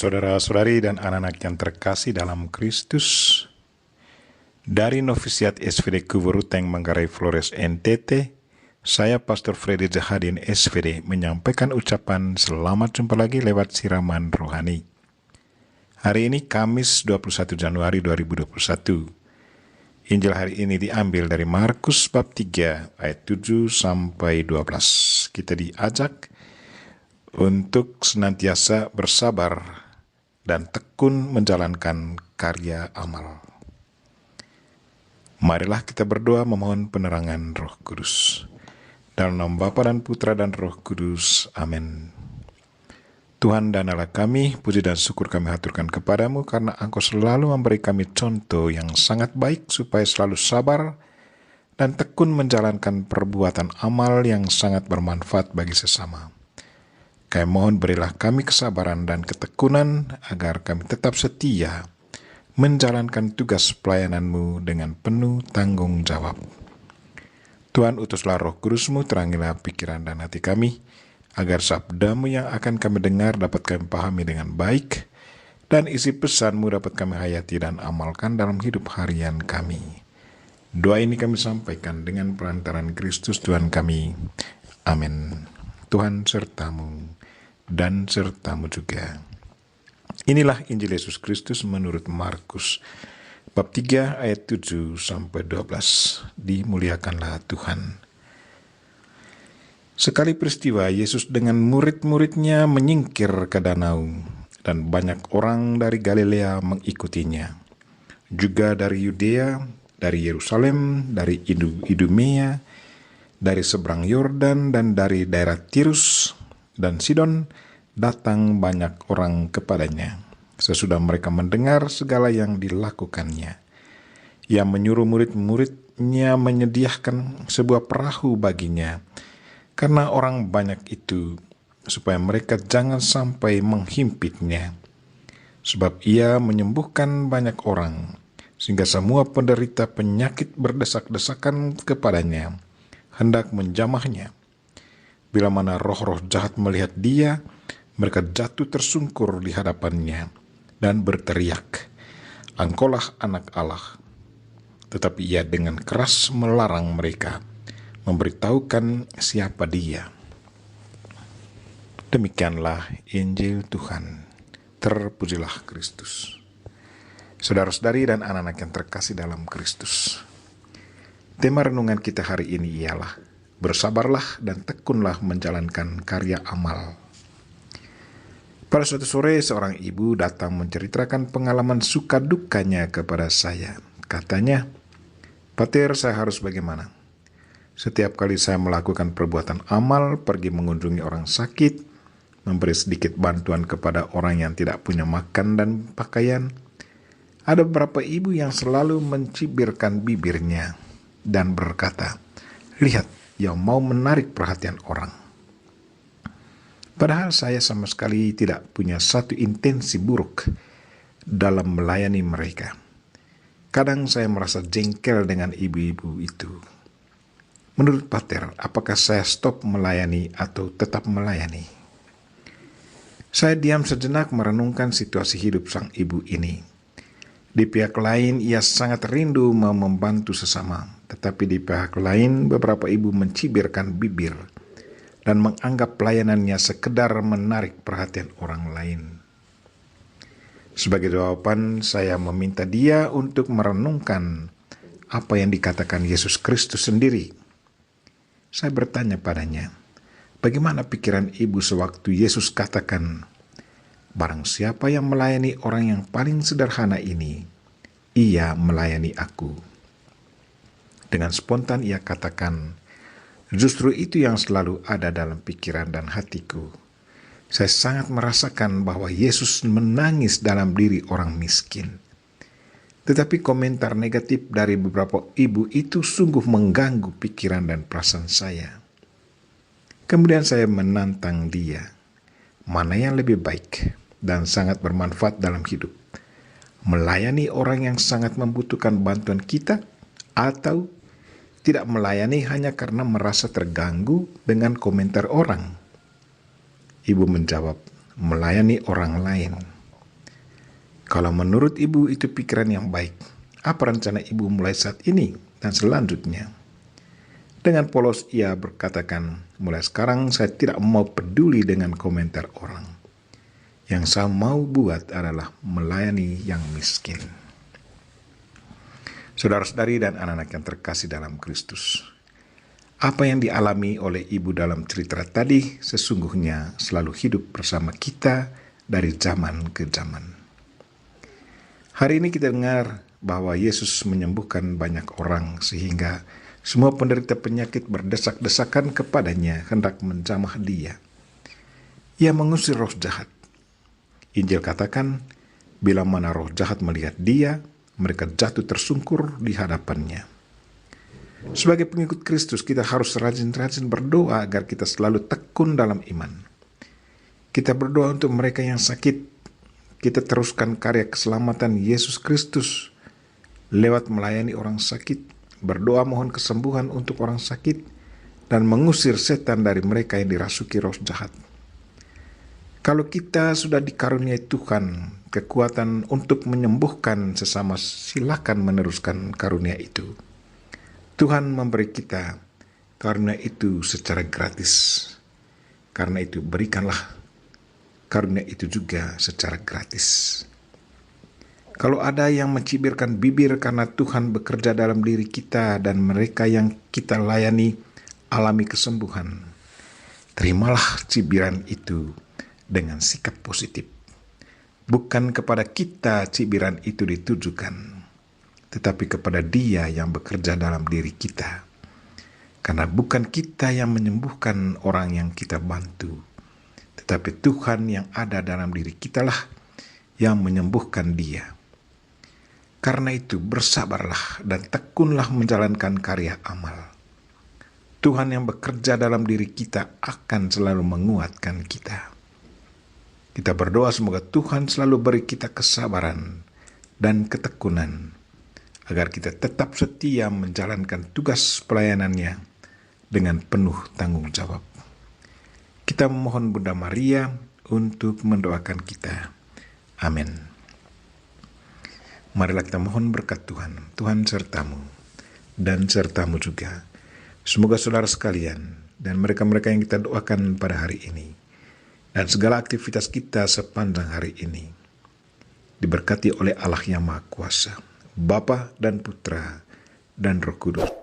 Saudara-saudari dan anak-anak yang terkasih dalam Kristus, dari Novisiat SVD Kuburuteng Manggarai Flores NTT, saya Pastor Freddy Zahadin SVD menyampaikan ucapan selamat jumpa lagi lewat siraman rohani. Hari ini Kamis 21 Januari 2021. Injil hari ini diambil dari Markus bab 3 ayat 7 sampai 12. Kita diajak untuk senantiasa bersabar dan tekun menjalankan karya amal. Marilah kita berdoa memohon penerangan Roh Kudus. Dalam nama Bapa dan Putra dan Roh Kudus. Amin. Tuhan dan Allah kami, puji dan syukur kami haturkan kepadamu karena Engkau selalu memberi kami contoh yang sangat baik supaya selalu sabar dan tekun menjalankan perbuatan amal yang sangat bermanfaat bagi sesama. Kami mohon berilah kami kesabaran dan ketekunan agar kami tetap setia menjalankan tugas pelayanan-Mu dengan penuh tanggung jawab. Tuhan, utuslah Roh Kudus-Mu, terangilah pikiran dan hati kami, agar sabda-Mu yang akan kami dengar dapat kami pahami dengan baik, dan isi pesan-Mu dapat kami hayati dan amalkan dalam hidup harian kami. Doa ini kami sampaikan dengan perantaran Kristus Tuhan kami. Amin. Tuhan sertamu dan sertamu juga. Inilah Injil Yesus Kristus menurut Markus bab 3 ayat 7 sampai 12. Dimuliakanlah Tuhan. Sekali peristiwa Yesus dengan murid-muridnya menyingkir ke danau, dan banyak orang dari Galilea mengikutinya. Juga dari Yudea, dari Yerusalem, dari Idumea, dari seberang Yordan, dan dari daerah Tirus dan Sidon datang banyak orang kepadanya. Sesudah mereka mendengar segala yang dilakukannya, Ia menyuruh murid-muridnya menyediakan sebuah perahu baginya, karena orang banyak itu, supaya mereka jangan sampai menghimpitnya. Sebab Ia menyembuhkan banyak orang, sehingga semua penderita penyakit berdesak-desakan kepadanya, hendak menjamahnya. Bila mana roh-roh jahat melihat Dia, mereka jatuh tersungkur di hadapannya dan berteriak, "Engkaulah Anak Allah." Tetapi Ia dengan keras melarang mereka, memberitahukan siapa Dia. Demikianlah Injil Tuhan. Terpujilah Kristus. Saudara-saudari dan anak-anak yang terkasih dalam Kristus, tema renungan kita hari ini ialah bersabarlah dan tekunlah menjalankan karya amal. Pada suatu sore, seorang ibu datang menceritakan pengalaman suka dukanya kepada saya. Katanya, "Pater, saya harus bagaimana? Setiap kali saya melakukan perbuatan amal, pergi mengunjungi orang sakit, memberi sedikit bantuan kepada orang yang tidak punya makan dan pakaian, ada beberapa ibu yang selalu mencibirkan bibirnya dan berkata, 'Lihat, yang mau menarik perhatian orang.' Padahal saya sama sekali tidak punya satu intensi buruk dalam melayani mereka. Kadang saya merasa jengkel dengan ibu-ibu itu. Menurut Pater, apakah saya stop melayani atau tetap melayani?" Saya diam sejenak merenungkan situasi hidup sang ibu ini. Di pihak lain, ia sangat rindu mau membantu sesama. Tetapi di pihak lain, beberapa ibu mencibirkan bibir dan menganggap pelayanannya sekedar menarik perhatian orang lain. Sebagai jawaban, saya meminta dia untuk merenungkan apa yang dikatakan Yesus Kristus sendiri. Saya bertanya padanya, bagaimana pikiran ibu sewaktu Yesus katakan, "Barang siapa yang melayani orang yang paling sederhana ini, ia melayani aku." Dengan spontan ia katakan, justru itu yang selalu ada dalam pikiran dan hatiku. Saya sangat merasakan bahwa Yesus menangis dalam diri orang miskin. Tetapi komentar negatif dari beberapa ibu itu sungguh mengganggu pikiran dan perasaan saya. Kemudian saya menantang dia, mana yang lebih baik dan sangat bermanfaat dalam hidup? Melayani orang yang sangat membutuhkan bantuan kita, atau tidak melayani hanya karena merasa terganggu dengan komentar orang? Ibu menjawab, melayani orang lain. Kalau menurut ibu itu pikiran yang baik, apa rencana ibu mulai saat ini dan selanjutnya? Dengan polos ia berkatakan, mulai sekarang saya tidak mau peduli dengan komentar orang. Yang saya mau buat adalah melayani yang miskin. Saudara-saudari dan anak-anak yang terkasih dalam Kristus, apa yang dialami oleh ibu dalam cerita tadi sesungguhnya selalu hidup bersama kita dari zaman ke zaman. Hari ini kita dengar bahwa Yesus menyembuhkan banyak orang sehingga semua penderita penyakit berdesak-desakan kepadanya hendak menjamah dia. Ia mengusir roh jahat. Injil katakan, bila mana roh jahat melihat dia, mereka jatuh tersungkur di hadapannya. Sebagai pengikut Kristus, kita harus rajin-rajin berdoa agar kita selalu tekun dalam iman. Kita berdoa untuk mereka yang sakit. Kita teruskan karya keselamatan Yesus Kristus lewat melayani orang sakit, berdoa mohon kesembuhan untuk orang sakit, dan mengusir setan dari mereka yang dirasuki roh jahat. Kalau kita sudah dikaruniai Tuhan kekuatan untuk menyembuhkan sesama, silakan meneruskan karunia itu. Tuhan memberi kita karunia itu secara gratis. Karena itu berikanlah karunia itu juga secara gratis. Kalau ada yang mencibirkan bibir karena Tuhan bekerja dalam diri kita dan mereka yang kita layani alami kesembuhan, terimalah cibiran itu dengan sikap positif. Bukan kepada kita cibiran itu ditujukan, tetapi kepada Dia yang bekerja dalam diri kita. Karena bukan kita yang menyembuhkan orang yang kita bantu, tetapi Tuhan yang ada dalam diri kitalah yang menyembuhkan dia. Karena itu bersabarlah dan tekunlah menjalankan karya amal. Tuhan yang bekerja dalam diri kita akan selalu menguatkan kita. Kita berdoa semoga Tuhan selalu beri kita kesabaran dan ketekunan, agar kita tetap setia menjalankan tugas pelayanannya dengan penuh tanggung jawab. Kita memohon Bunda Maria untuk mendoakan kita. Amin. Marilah kita mohon berkat Tuhan. Tuhan sertamu dan sertamu juga. Semoga saudara sekalian dan mereka-mereka yang kita doakan pada hari ini dan segala aktivitas kita sepanjang hari ini diberkati oleh Allah yang Maha Kuasa, Bapa dan Putra dan Roh Kudus.